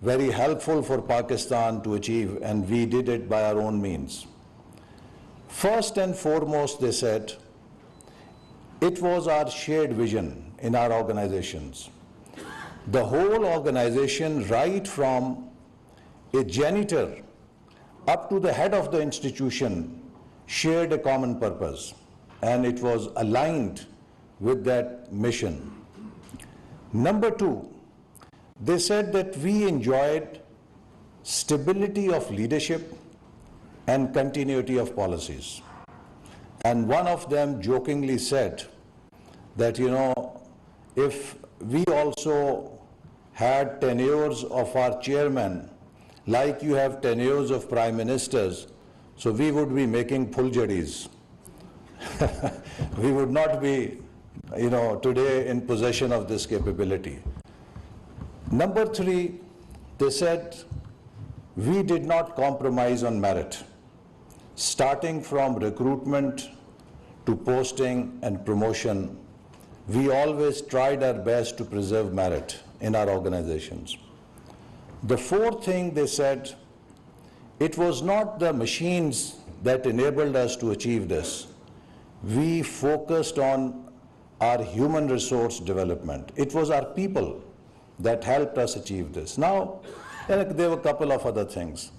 very helpful for Pakistan to achieve, and we did it by our own means. First and foremost, they said, it was our shared vision in our organizations. The whole organization, right from a janitor up to the head of the institution, shared a common purpose, and it was aligned with that mission. Number two, they said that we enjoyed stability of leadership and continuity of policies. And one of them jokingly said that, if we also had tenures of our chairmen, like you have tenures of prime ministers, so we would be making phuljadis. We would not be, today in possession of this capability. Number three, they said, we did not compromise on merit. Starting from recruitment to posting and promotion, we always tried our best to preserve merit in our organizations. The fourth thing they said, it was not the machines that enabled us to achieve this. We focused on our human resource development. It was our people that helped us achieve this. Now, there were a couple of other things.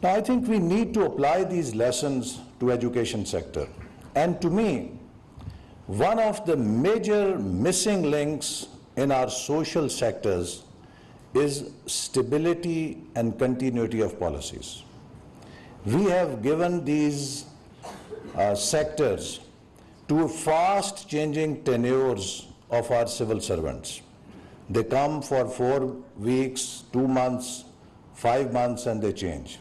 Now, I think we need to apply these lessons to education sector. And to me, one of the major missing links in our social sectors is stability and continuity of policies. We have given these sectors to fast changing tenures of our civil servants. They come for 4 weeks, 2 months, 5 months, and they change.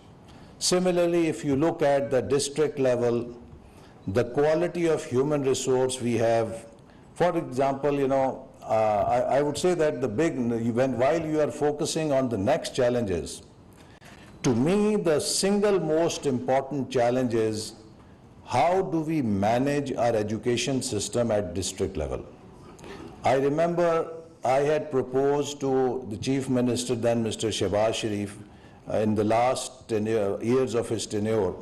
Similarly, if you look at the district level, the quality of human resource we have, for example, I would say that while you are focusing on the next challenges, to me the single most important challenge is how do we manage our education system at district level. I remember I had proposed to the Chief Minister then, Mr. Shehbaz Sharif, in the last years of his tenure,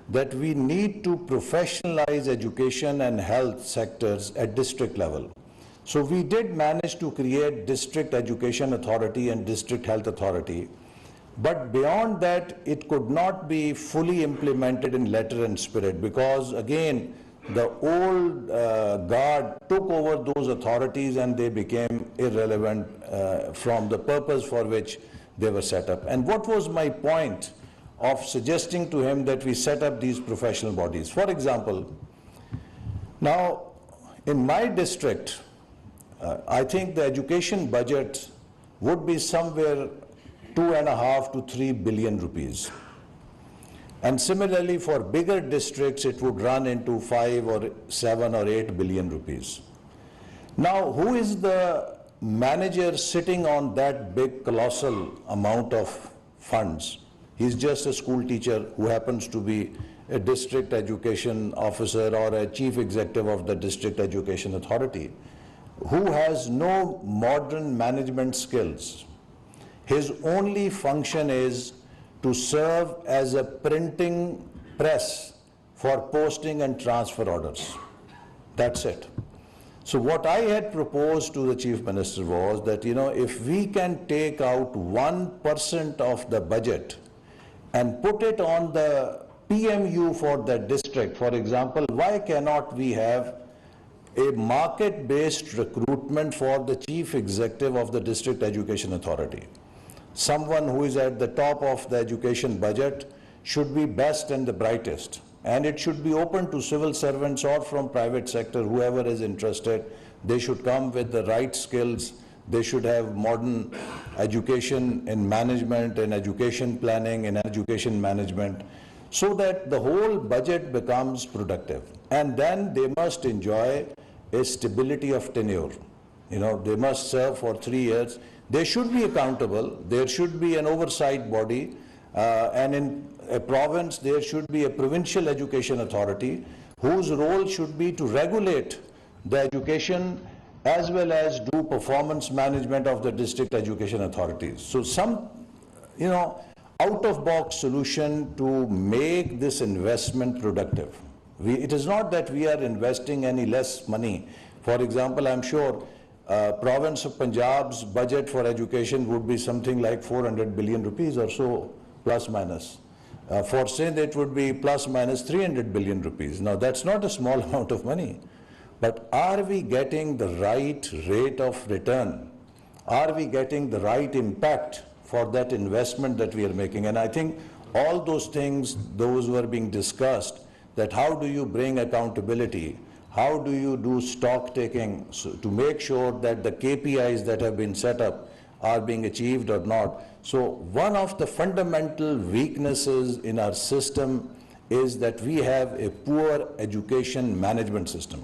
that we need to professionalize education and health sectors at district level. So we did manage to create District Education Authority and District Health Authority, but beyond that it could not be fully implemented in letter and spirit, because again the old guard took over those authorities and they became irrelevant from the purpose for which they were set up. And what was my point of suggesting to him that we set up these professional bodies? For example, now in my district, I think the education budget would be somewhere 2.5 to 3 billion rupees. And similarly for bigger districts, it would run into 5 or 7 or 8 billion rupees. Now, who is the manager sitting on that big colossal amount of funds? He's just a school teacher who happens to be a district education officer or a chief executive of the District Education Authority, who has no modern management skills. His only function is to serve as a printing press for posting and transfer orders. That's it. So what I had proposed to the Chief Minister was that, if we can take out 1% of the budget and put it on the PMU for that district, for example, why cannot we have a market-based recruitment for the Chief Executive of the District Education Authority? Someone who is at the top of the education budget should be best and the brightest. And it should be open to civil servants or from private sector, whoever is interested. They should come with the right skills. They should have modern education in management, in education planning, in education management, so that the whole budget becomes productive. And then they must enjoy a stability of tenure. They must serve for 3 years. They should be accountable. There should be an oversight body, and in a province there should be a provincial education authority whose role should be to regulate the education as well as do performance management of the district education authorities. So some out-of-box solution to make this investment productive. It is not that we are investing any less money. For example, I'm sure province of Punjab's budget for education would be something like 400 billion rupees or so, plus minus. For Sindh, it would be plus minus 300 billion rupees. Now, that's not a small amount of money. But are we getting the right rate of return? Are we getting the right impact for that investment that we are making? And I think all those things, those were being discussed, that how do you bring accountability? How do you do stock taking to make sure that the KPIs that have been set up are being achieved or not? So one of the fundamental weaknesses in our system is that we have a poor education management system.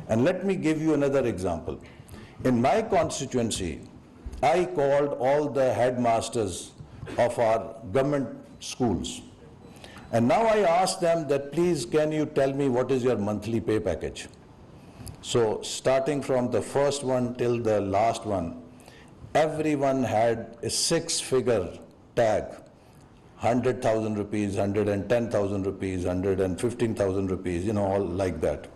And let me give you another example. In my constituency, I called all the headmasters of our government schools. And now I ask them that, please, can you tell me what is your monthly pay package? So starting from the first one till the last one, everyone had a six-figure tag, 100,000 rupees, 110,000 rupees, 115,000 rupees, all like that.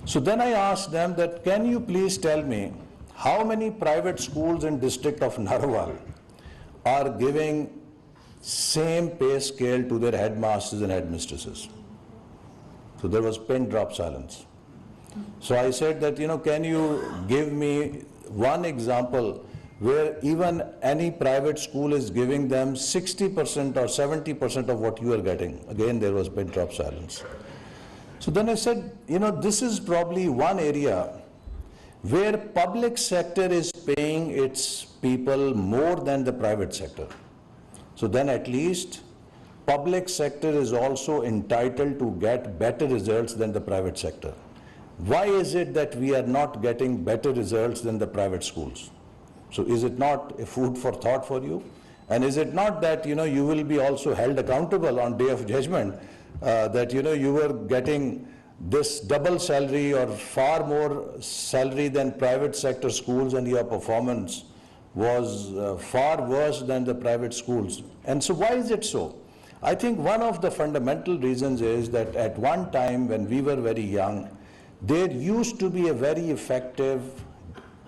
So then I asked them that, can you please tell me how many private schools in district of Narwal are giving same pay scale to their headmasters and headmistresses? So there was pin drop silence. So I said that, can you give me one example where even any private school is giving them 60% or 70% of what you are getting? Again, there was pin drop silence. So then I said, this is probably one area where public sector is paying its people more than the private sector. So then at least public sector is also entitled to get better results than the private sector. Why is it that we are not getting better results than the private schools? So is it not a food for thought for you? And is it not that, you will be also held accountable on day of judgment, that, you were getting this double salary or far more salary than private sector schools and your performance was far worse than the private schools? And so why is it so? I think one of the fundamental reasons is that at one time when we were very young, there used to be a very effective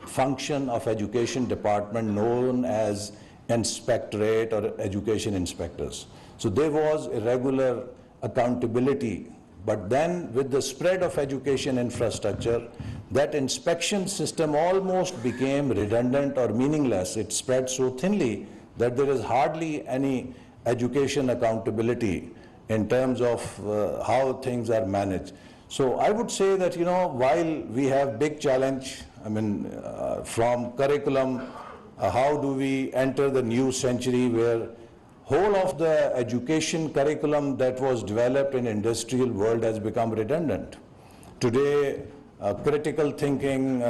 function of education department known as inspectorate or education inspectors. So there was a regular accountability. But then with the spread of education infrastructure, that inspection system almost became redundant or meaningless. It spread so thinly that there is hardly any education accountability in terms of how things are managed. So I would say that, while we have big challenge, from curriculum, how do we enter the new century where whole of the education curriculum that was developed in industrial world has become redundant. Today, critical thinking,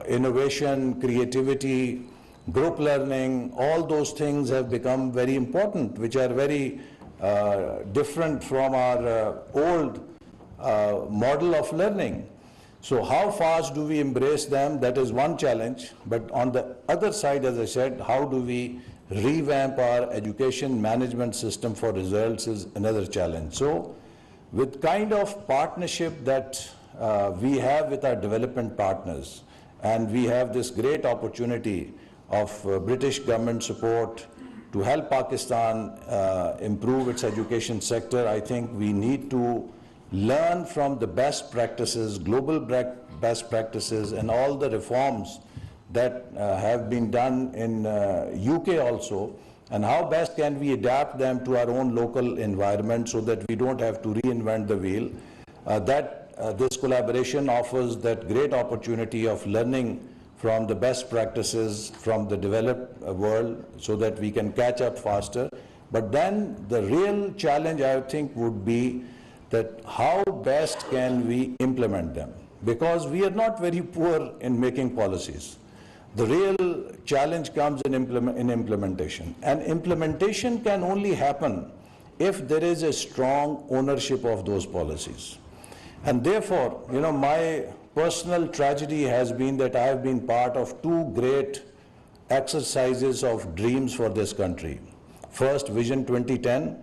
innovation, creativity, group learning, all those things have become very important, which are very different from our old model of learning. So how fast do we embrace them? That is one challenge. But on the other side, as I said, how do we revamp our education management system for results is another challenge. So with kind of partnership that we have with our development partners, and we have this great opportunity of British government support to help Pakistan improve its education sector, I think we need to learn from the best practices, global best practices, and all the reforms that have been done in UK also, and how best can we adapt them to our own local environment so that we don't have to reinvent the wheel. This collaboration offers that great opportunity of learning from the best practices from the developed world so that we can catch up faster. But then the real challenge, I think, would be that how best can we implement them? Because we are not very poor in making policies. The real challenge comes in implementation. And implementation can only happen if there is a strong ownership of those policies. And therefore, my personal tragedy has been that I have been part of two great exercises of dreams for this country. First, Vision 2010,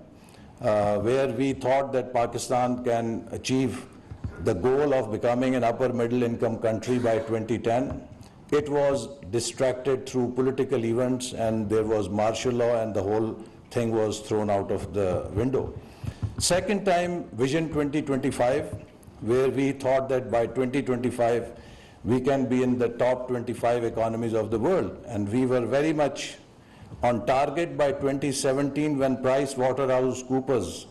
where we thought that Pakistan can achieve the goal of becoming an upper middle income country by 2010. It was distracted through political events, and there was martial law, and the whole thing was thrown out of the window. Second time, Vision 2025, where we thought that by 2025 we can be in the top 25 economies of the world, and we were very much on target by 2017 when PricewaterhouseCoopers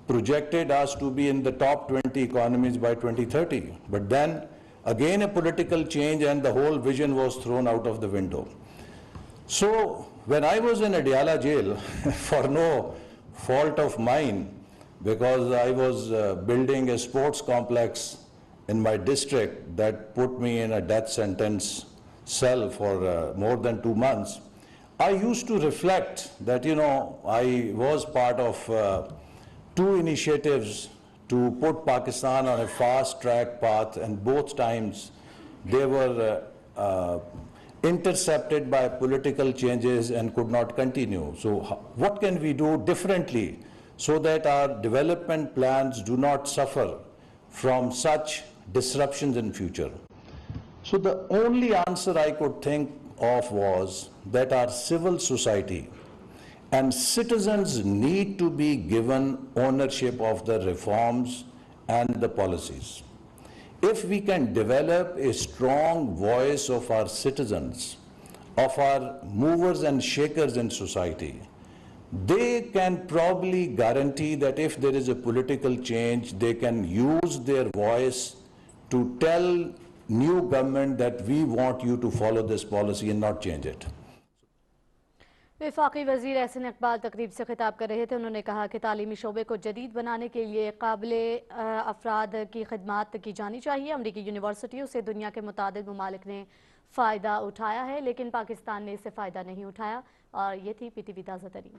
projected us to be in the top 20 economies by 2030. But then again a political change and the whole vision was thrown out of the window. So when I was in Adiala jail, for no fault of mine, because I was building a sports complex in my district that put me in a death sentence cell for more than 2 months, I used to reflect that, I was part of 2 initiatives to put Pakistan on a fast-track path, and both times they were intercepted by political changes and could not continue. So what can we do differently so that our development plans do not suffer from such disruptions in future? So the only answer I could think of was that our civil society and citizens need to be given ownership of the reforms and the policies. If we can develop a strong voice of our citizens, of our movers and shakers in society, they can probably guarantee that if there is a political change, they can use their voice to tell new government that we want you to follow this policy and not change it. وفاقی وزیر احسن اقبال تقریب سے خطاب کر رہے تھے. انہوں نے کہا کہ تعلیمی شعبے کو جدید بنانے کے لیے قابل افراد کی خدمات کی جانی چاہیے. امریکی یونیورسٹیوں سے دنیا کے متعدد ممالک نے فائدہ اٹھایا ہے، لیکن پاکستان نے اس سے فائدہ نہیں اٹھایا. اور یہ تھی PTV تازہ ترین.